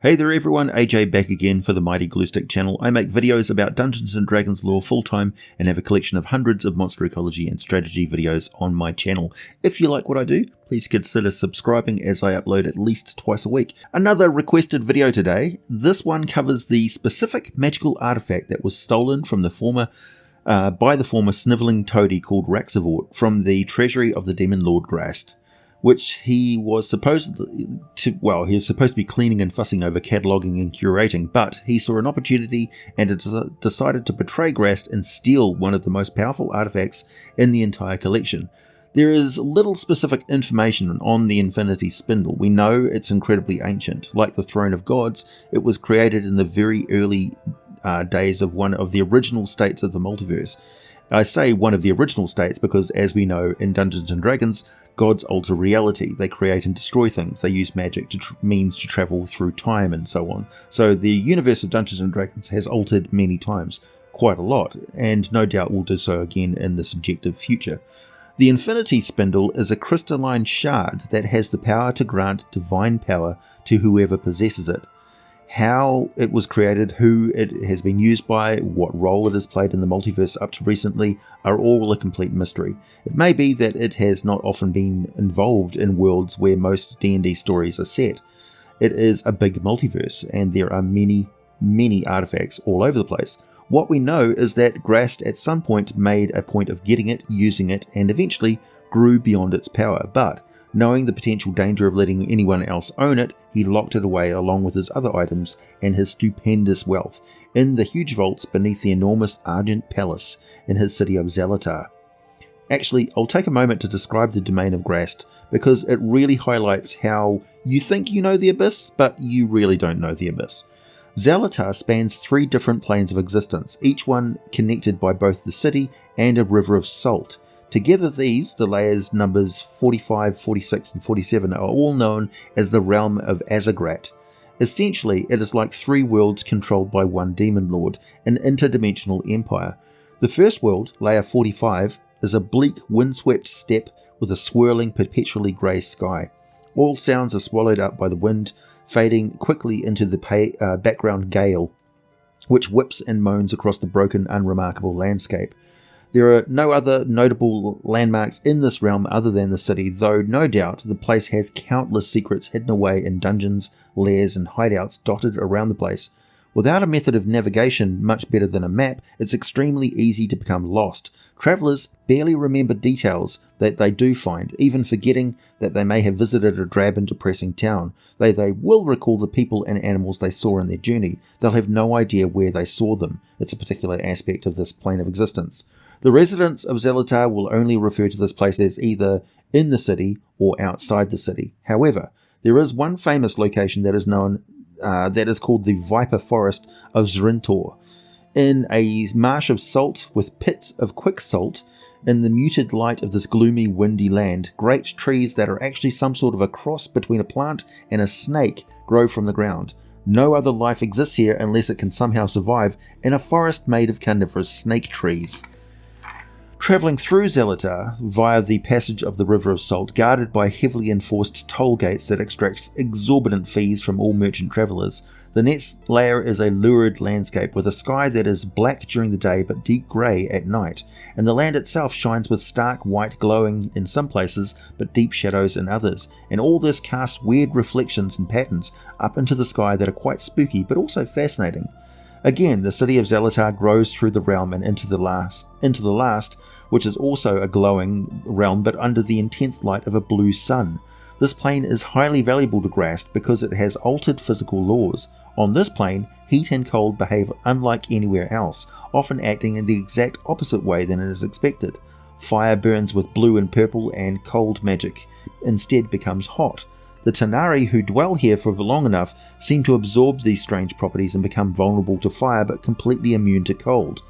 Hey there everyone, AJ back again for the Mighty Gluestick channel. I make videos about Dungeons & Dragons lore full-time and have a collection of hundreds of monster ecology and strategy videos on my channel. If you like what I do, please consider subscribing as I upload at least twice a week. Another requested video today. This one covers the specific magical artifact that was stolen from the former by the former snivelling toady called Raxivort from the treasury of the demon lord Graz'zt, which he was supposed to be cleaning and fussing over, cataloguing and curating, but he saw an opportunity and decided to betray Graz'zt and steal one of the most powerful artifacts in the entire collection. There is little specific information on the Infinity Spindle. We know it's incredibly ancient. Like the Throne of Gods, it was created in the very early days of one of the original states of the multiverse. I say one of the original states because, as we know in Dungeons & Dragons, gods alter reality. They create and destroy things. They use magic means to travel through time and so on. So the universe of Dungeons & Dragons has altered many times, quite a lot, and no doubt will do so again in the subjective future. The Infinity Spindle is a crystalline shard that has the power to grant divine power to whoever possesses it. How it was created, who it has been used by, what role it has played in the multiverse up to recently are all a complete mystery. It may be that it has not often been involved in worlds where most D&D stories are set. It is a big multiverse and there are many artifacts all over the place. What we know is that Graz'zt at some point made a point of getting it, using it, and eventually grew beyond its power, but knowing the potential danger of letting anyone else own it, he locked it away along with his other items and his stupendous wealth in the huge vaults beneath the enormous Argent Palace in his city of Zelatar. Actually, I'll take a moment to describe the Domain of Grest because it really highlights how you think you know the Abyss, but you really don't know the Abyss. Zelatar spans 3 different planes of existence, each one connected by both the city and a river of salt. Together these, the layers numbers 45, 46 and 47 are all known as the realm of Azagrat. Essentially, it is like 3 worlds controlled by one demon lord, an interdimensional empire. The first world, layer 45, is a bleak, windswept steppe with a swirling, perpetually grey sky. All sounds are swallowed up by the wind, fading quickly into the background gale, which whips and moans across the broken, unremarkable landscape. There are no other notable landmarks in this realm other than the city, though no doubt the place has countless secrets hidden away in dungeons, lairs and hideouts dotted around the place. Without a method of navigation much better than a map, it's extremely easy to become lost. Travellers barely remember details that they do find, even forgetting that they may have visited a drab and depressing town. They will recall the people and animals they saw in their journey. They'll have no idea where they saw them. It's a particular aspect of this plane of existence. The residents of Zelatar will only refer to this place as either in the city or outside the city. However, there is one famous location that is known that is called the Viper Forest of Zrintor. In a marsh of salt with pits of quick salt, in the muted light of this gloomy, windy land, great trees that are actually some sort of a cross between a plant and a snake grow from the ground. No other life exists here unless it can somehow survive in a forest made of carnivorous snake trees. Travelling through Zelatar via the passage of the River of Salt, guarded by heavily enforced toll gates that extract exorbitant fees from all merchant travellers, the next layer is a lurid landscape with a sky that is black during the day but deep grey at night, and the land itself shines with stark white glowing in some places but deep shadows in others, and all this casts weird reflections and patterns up into the sky that are quite spooky but also fascinating. Again, the city of Zelatar grows through the realm and into the last, which is also a glowing realm but under the intense light of a blue sun. This plane is highly valuable to Graz'zt because it has altered physical laws. On this plane, heat and cold behave unlike anywhere else, often acting in the exact opposite way than it is expected. Fire burns with blue and purple, and cold magic instead becomes hot. The Tanari who dwell here for long enough seem to absorb these strange properties and become vulnerable to fire but completely immune to cold.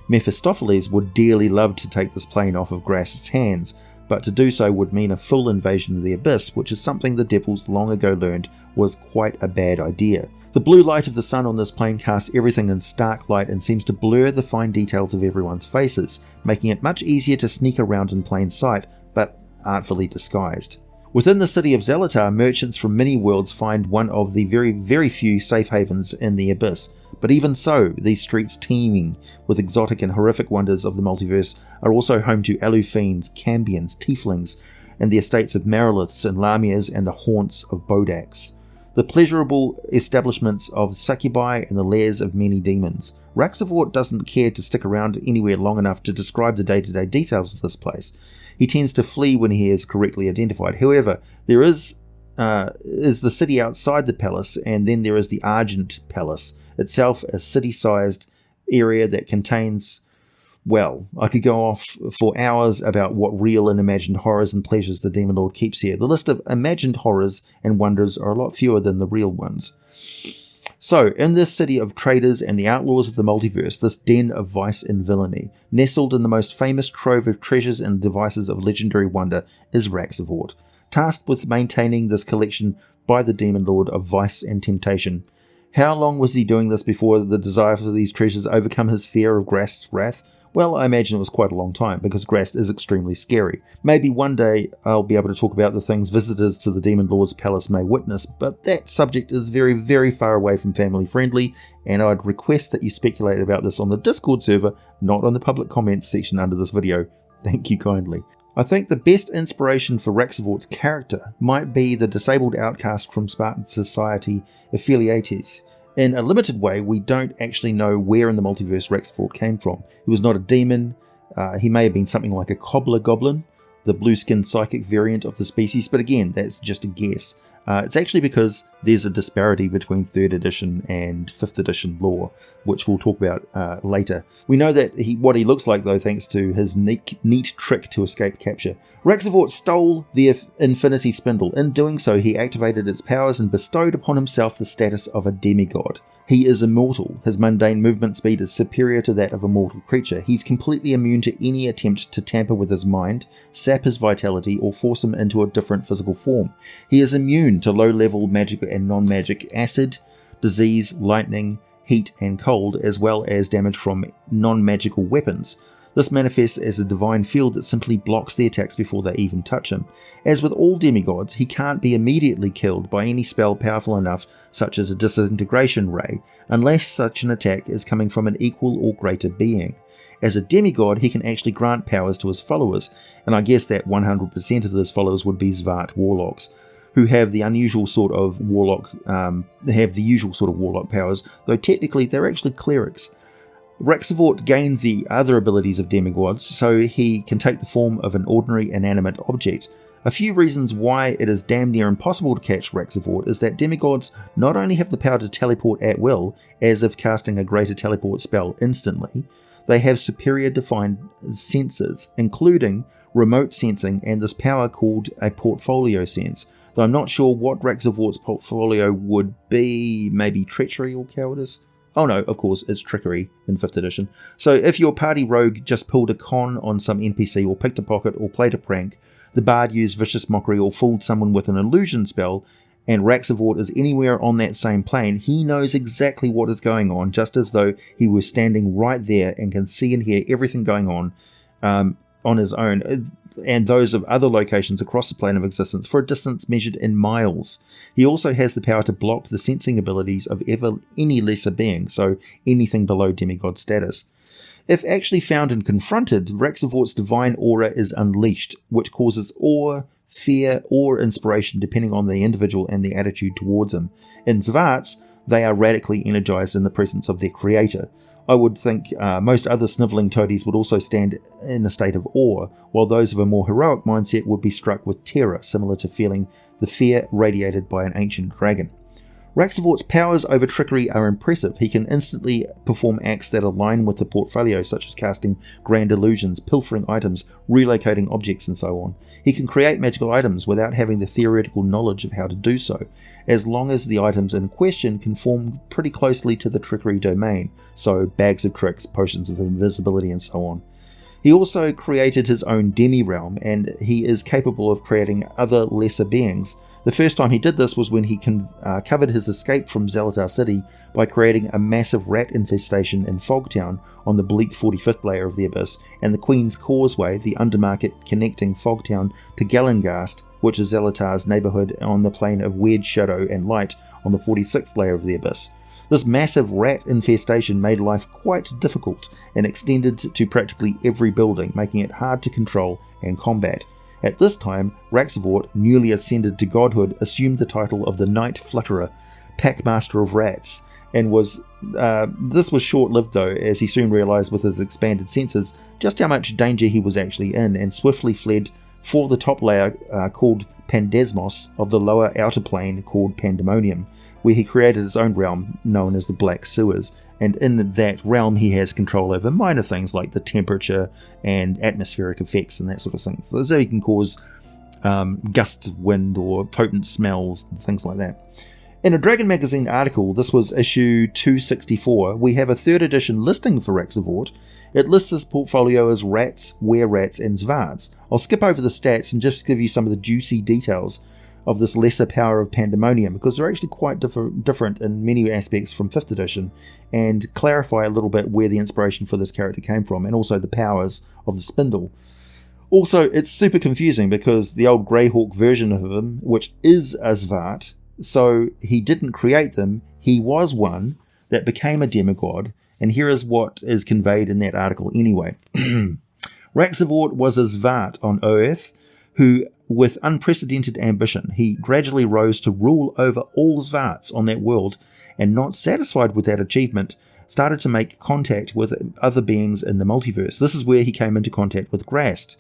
Mephistopheles would dearly love to take this plane off of Graz'zt's hands, but to do so would mean a full invasion of the Abyss, which is something the devils long ago learned was quite a bad idea. The blue light of the sun on this plane casts everything in stark light and seems to blur the fine details of everyone's faces, making it much easier to sneak around in plain sight, but artfully disguised. Within the city of Zelatar, merchants from many worlds find one of the very, very few safe havens in the Abyss. But even so, these streets teeming with exotic and horrific wonders of the multiverse are also home to Alufiends, Cambions, Tieflings, and the estates of Mariliths and Lamias and the haunts of Bodax. The pleasurable establishments of succubi and the lairs of many demons. Raxivort doesn't care to stick around anywhere long enough to describe the day-to-day details of this place. He tends to flee when he is correctly identified. However, there is the city outside the palace, and then there is the Argent Palace, itself a city-sized area that contains, well, I could go off for hours about what real and imagined horrors and pleasures the Demon Lord keeps here. The list of imagined horrors and wonders are a lot fewer than the real ones. So, in this city of traders and the outlaws of the multiverse, this den of vice and villainy, nestled in the most famous trove of treasures and devices of legendary wonder, is Raxivort, tasked with maintaining this collection by the Demon Lord of vice and temptation. How long was he doing this before the desire for these treasures overcome his fear of Graz't's wrath? Well, I imagine it was quite a long time, because Graz'zt is extremely scary. Maybe one day I'll be able to talk about the things visitors to the Demon Lord's palace may witness, but that subject is very, very far away from family friendly, and I'd request that you speculate about this on the Discord server, not on the public comments section under this video. Thank you kindly. I think the best inspiration for Raxivort's character might be the disabled outcast from Spartan society, Affiliates. In a limited way, we don't actually know where in the multiverse Raxivort came from. He was not a demon. He may have been something like a cobbler goblin, the blue-skinned psychic variant of the species, but again, that's just a guess. It's actually because there's a disparity between 3rd edition and 5th edition lore, which we'll talk about later. We know that what he looks like, though, thanks to his neat trick to escape capture. Raxivort stole the Infinity Spindle. In doing so, he activated its powers and bestowed upon himself the status of a demigod. He is immortal. His mundane movement speed is superior to that of a mortal creature. He's completely immune to any attempt to tamper with his mind, sap his vitality, or force him into a different physical form. He is immune to low-level magic and non-magic acid, disease, lightning, heat, and cold, as well as damage from non-magical weapons. This manifests as a divine field that simply blocks the attacks before they even touch him. As with all demigods, he can't be immediately killed by any spell powerful enough, such as a disintegration ray, unless such an attack is coming from an equal or greater being. As a demigod, he can actually grant powers to his followers, and I guess that 100% of his followers would be Vaught warlocks, who have the unusual sort of warlock, powers, though technically they're actually clerics. Raxivort gained the other abilities of demigods, so he can take the form of an ordinary inanimate object. A few reasons why it is damn near impossible to catch Raxivort is that demigods not only have the power to teleport at will, as if casting a greater teleport spell instantly, they have superior defined senses, including remote sensing and this power called a portfolio sense, though I'm not sure what Raxivort's portfolio would be, maybe treachery or cowardice? Oh no, of course, it's trickery in 5th edition. So if your party rogue just pulled a con on some NPC or picked a pocket or played a prank, the bard used vicious mockery or fooled someone with an illusion spell, and Raxivort is anywhere on that same plane, he knows exactly what is going on, just as though he was standing right there and can see and hear everything going on his own, and those of other locations across the plane of existence for a distance measured in miles. He also has the power to block the sensing abilities of any lesser being, so anything below demigod status. If actually found and confronted, Raxivort's divine aura is unleashed, which causes awe, fear, or inspiration depending on the individual and the attitude towards him. In Zvaart's, they are radically energized in the presence of their creator. I would think most other snivelling toadies would also stand in a state of awe, while those of a more heroic mindset would be struck with terror, similar to feeling the fear radiated by an ancient dragon. Raxivort's powers over trickery are impressive. He can instantly perform acts that align with the portfolio, such as casting grand illusions, pilfering items, relocating objects, and so on. He can create magical items without having the theoretical knowledge of how to do so, as long as the items in question conform pretty closely to the trickery domain, so bags of tricks, potions of invisibility, and so on. He also created his own demi-realm, and he is capable of creating other lesser beings. The first time he did this was when he covered his escape from Zelatar City by creating a massive rat infestation in Fogtown on the bleak 45th layer of the Abyss, and the Queen's Causeway, the undermarket connecting Fogtown to Galengast, which is Zelatar's neighbourhood on the plane of weird shadow and light on the 46th layer of the Abyss. This massive rat infestation made life quite difficult and extended to practically every building, making it hard to control and combat. At this time, Raxivort, newly ascended to godhood, assumed the title of the Night Flutterer, Packmaster of Rats, and this was short-lived though, as he soon realised with his expanded senses just how much danger he was actually in, and swiftly fled for the top layer called Pandesmos of the lower outer plane called Pandemonium, where he created his own realm known as the Black Sewers, and in that realm he has control over minor things like the temperature and atmospheric effects and that sort of thing. So he can cause gusts of wind or potent smells and things like that. In a Dragon Magazine article, this was issue 264, we have a 3rd edition listing for Raxivort. It lists his portfolio as rats, were-rats and zvarts. I'll skip over the stats and just give you some of the juicy details of this lesser power of Pandemonium, because they're actually quite different in many aspects from 5th edition, and clarify a little bit where the inspiration for this character came from, and also the powers of the Spindle. Also, it's super confusing because the old Greyhawk version of him, which is a zvart, so he didn't create them, he was one that became a demigod, and here is what is conveyed in that article anyway. Raxivort was a zvart on Earth who, with unprecedented ambition, he gradually rose to rule over all zvarts on that world, and not satisfied with that achievement, started to make contact with other beings in the multiverse. This is where he came into contact with Graz'zt.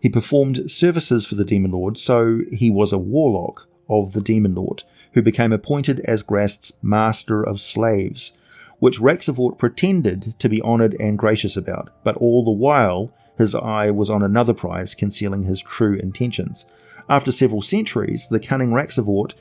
He performed services for the Demon Lord, so he was a warlock of the Demon Lord, who became appointed as Graz'zt's Master of Slaves, which Raxivort pretended to be honoured and gracious about, but all the while his eye was on another prize concealing his true intentions. After several centuries, the cunning Raxivort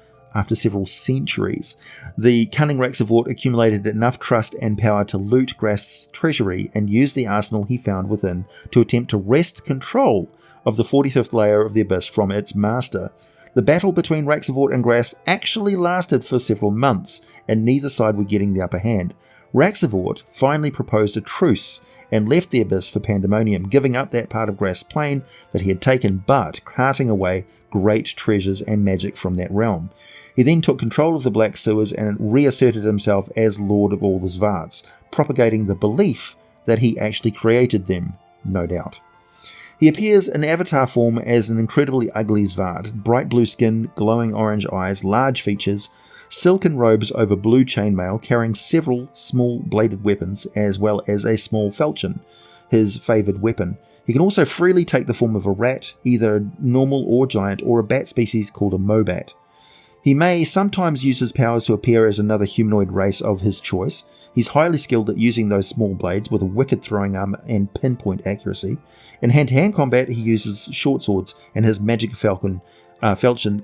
accumulated enough trust and power to loot Graz'zt's treasury and use the arsenal he found within to attempt to wrest control of the 45th layer of the Abyss from its master. The battle between Raxivort and Graz'zt actually lasted for several months, and neither side were getting the upper hand. Raxivort finally proposed a truce and left the Abyss for Pandemonium, giving up that part of Grast's plane that he had taken, but carting away great treasures and magic from that realm. He then took control of the Black Sewers and reasserted himself as Lord of all the Zvarts, propagating the belief that he actually created them, no doubt. He appears in avatar form as an incredibly ugly Zvart, bright blue skin, glowing orange eyes, large features, silken robes over blue chainmail, carrying several small bladed weapons as well as a small falchion, his favoured weapon. He can also freely take the form of a rat, either normal or giant, or a bat species called a mobat. He may sometimes use his powers to appear as another humanoid race of his choice. He's highly skilled at using those small blades with a wicked throwing arm and pinpoint accuracy. In hand-to-hand combat, he uses short swords and his magic falchion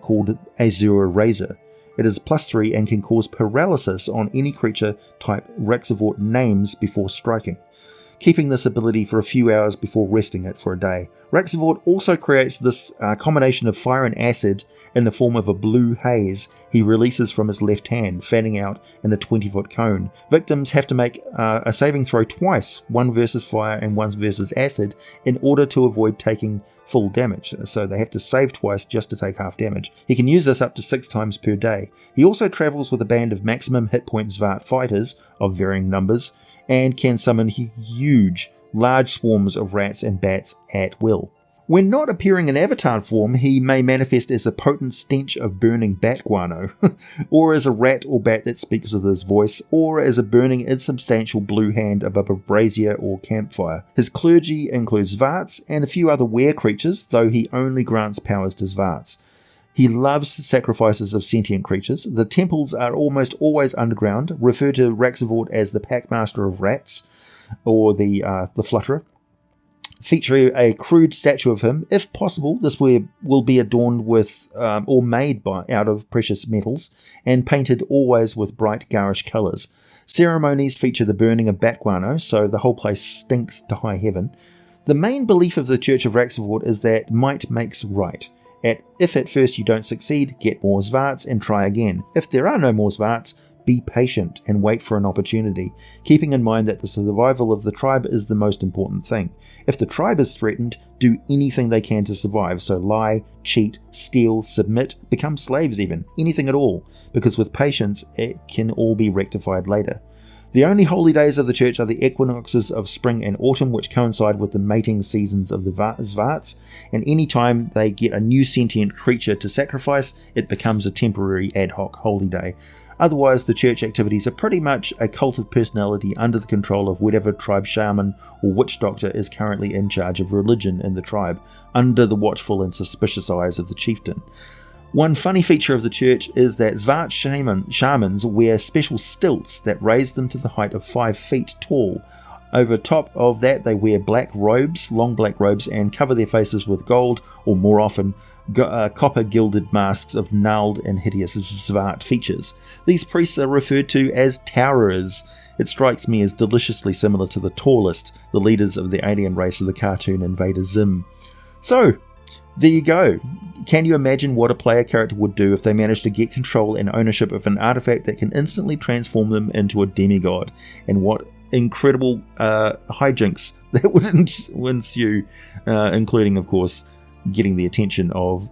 called Azure Razor. It is +3 and can cause paralysis on any creature type Raxivort names before striking, keeping this ability for a few hours before resting it for a day. Raxivort also creates this combination of fire and acid in the form of a blue haze he releases from his left hand, fanning out in a 20-foot cone. Victims have to make a saving throw twice, one versus fire and one versus acid, in order to avoid taking full damage. So they have to save twice just to take half damage. He can use this up to 6 times per day. He also travels with a band of maximum hit point Zvart fighters of varying numbers, and can summon large swarms of rats and bats at will. When not appearing in avatar form, he may manifest as a potent stench of burning bat guano, or as a rat or bat that speaks with his voice, or as a burning insubstantial blue hand above a brazier or campfire. His clergy includes Zvarts and a few other were creatures, though he only grants powers to Zvarts. He loves sacrifices of sentient creatures. The temples are almost always underground, refer to Raxivort as the Packmaster of Rats, or the Flutterer. Feature a crude statue of him. If possible, this will be adorned with or made out of precious metals and painted always with bright garish colours. Ceremonies feature the burning of bat guano, so the whole place stinks to high heaven. The main belief of the Church of Raxivort is that might makes right. If at first you don't succeed, get more Zvarts and try again. If there are no more Zvarts, Be patient and wait for an opportunity, keeping in mind that the survival of the tribe is the most important thing. If the tribe is threatened, do anything they can to survive, so lie, cheat, steal, submit, become slaves even, anything at all, because with patience it can all be rectified later. The only holy days of the church are the equinoxes of spring and autumn, which coincide with the mating seasons of the Vaughts, and any time they get a new sentient creature to sacrifice, it becomes a temporary ad hoc holy day. Otherwise, the church activities are pretty much a cult of personality under the control of whatever tribe shaman or witch doctor is currently in charge of religion in the tribe, under the watchful and suspicious eyes of the chieftain. One funny feature of the church is that Vaught shamans wear special stilts that raise them to the height of 5 feet tall. Over top of that, they wear black robes, long black robes, and cover their faces with gold, or more often, copper gilded masks of gnarled and hideous Vaught features. These priests are referred to as towerers. It strikes me as deliciously similar to the tallest, the leaders of the alien race of the cartoon Invader Zim. So, there you go. Can you imagine what a player character would do if they managed to get control and ownership of an artifact that can instantly transform them into a demigod? And what incredible hijinks that would ensue, including, of course, getting the attention of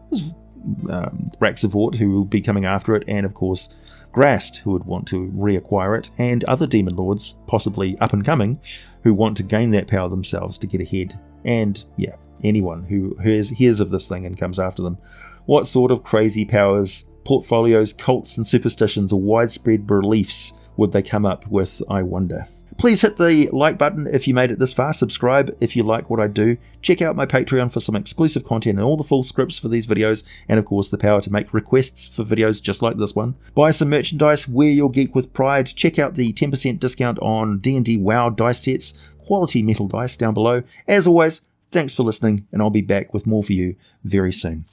Raxivort, who will be coming after it, and, of course, Graz'zt, who would want to reacquire it, and other demon lords, possibly up and coming, who want to gain that power themselves to get ahead. And, yeah, anyone who hears of this thing and comes after them. What sort of crazy powers, portfolios, cults and superstitions or widespread beliefs would they come up with, I wonder? Please hit the like button if you made it this far, subscribe if you like what I do, check out my Patreon for some exclusive content and all the full scripts for these videos, and of course the power to make requests for videos just like this one. Buy some merchandise, wear your geek with pride, check out the 10% discount on D&D WoW dice sets, quality metal dice down below. As always, thanks for listening, and I'll be back with more for you very soon.